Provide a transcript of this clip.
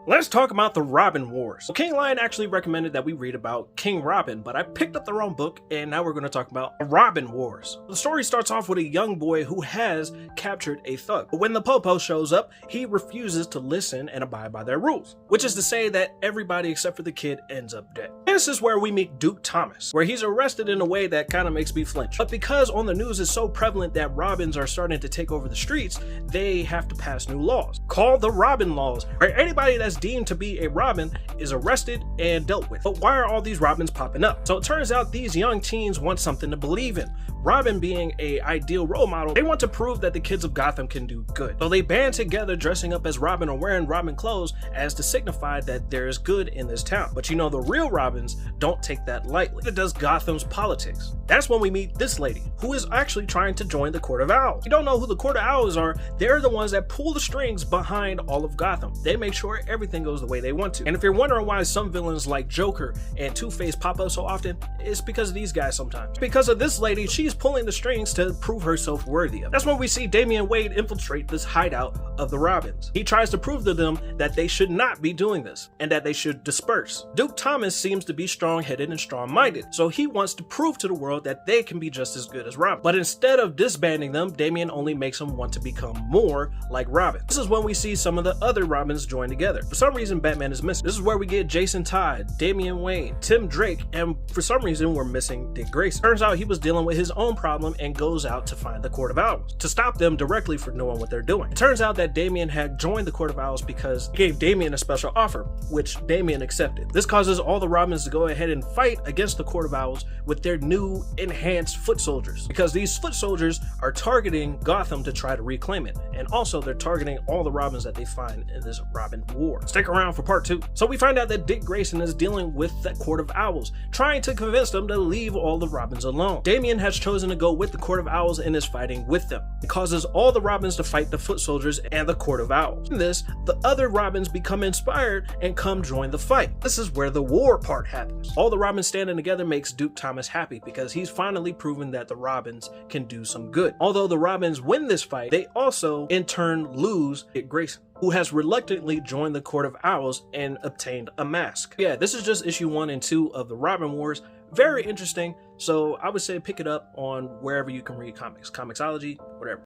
Let's talk about the Robin Wars. Well, King Lion actually recommended that we read about King Robin, but I picked up the wrong book and now we're going to talk about the Robin Wars. The story starts off with a young boy who has captured a thug. But when the Popo shows up, he refuses to listen and abide by their rules, which is to say that everybody except for the kid ends up dead. And this is where we meet Duke Thomas, where he's arrested in a way that kind of makes me flinch. But because on the news is so prevalent that Robins are starting to take over the streets, they have to pass new laws called the Robin Laws, where anybody that's deemed to be a Robin is arrested and dealt with. But why are all these Robins popping up? So it turns out these young teens want something to believe in. Robin being an ideal role model, they want to prove that the kids of Gotham can do good. So they band together dressing up as Robin or wearing Robin clothes as to signify that there is good in this town. But you know, the real Robins don't take that lightly. It does Gotham's politics. That's when we meet this lady, who is actually trying to join the Court of Owls. If you don't know who the Court of Owls are, they're the ones that pull the strings behind all of Gotham. They make sure everything goes the way they want to. And if you're wondering why some villains like Joker and Two-Face pop up so often, it's because of these guys sometimes. Because of this lady, she's pulling the strings to prove herself worthy of. That's when we see Damian Wayne infiltrate this hideout of the Robins. He tries to prove to them that they should not be doing this and that they should disperse. Duke Thomas seems to be strong-headed and strong-minded, so he wants to prove to the world that they can be just as good as Robin. But instead of disbanding them, Damian only makes them want to become more like Robin. This is when we see some of the other Robins join together. For some reason, Batman is missing. This is where we get Jason Todd, Damian Wayne, Tim Drake, and for some reason we're missing Dick Grayson. Turns out he was dealing with his own problem and goes out to find the Court of Owls to stop them directly from knowing what they're doing. It turns out that Damian had joined the Court of Owls because he gave Damian a special offer, which Damian accepted. This causes all the Robins to go ahead and fight against the Court of Owls with their new enhanced foot soldiers, because these foot soldiers are targeting Gotham to try to reclaim it, and also they're targeting all the Robins that they find in this Robin War. Stick around for part 2. So we find out that Dick Grayson is dealing with the Court of Owls, trying to convince them to leave all the Robins alone. Damian has chosen to go with the Court of Owls and is fighting with them. It causes all the Robins to fight the foot soldiers and the Court of Owls. In this, the other Robins become inspired and come join the fight. This is where the war part happens. All the Robins standing together makes Duke Thomas happy because he's finally proven that the Robins can do some good. Although the Robins win this fight, they also in turn lose Dick Grayson, who has reluctantly joined the Court of Owls and obtained a mask. Yeah, this is just issue 1 and 2 of the Robin Wars. Very interesting, so I would say pick it up on wherever you can read comics, Comixology, whatever.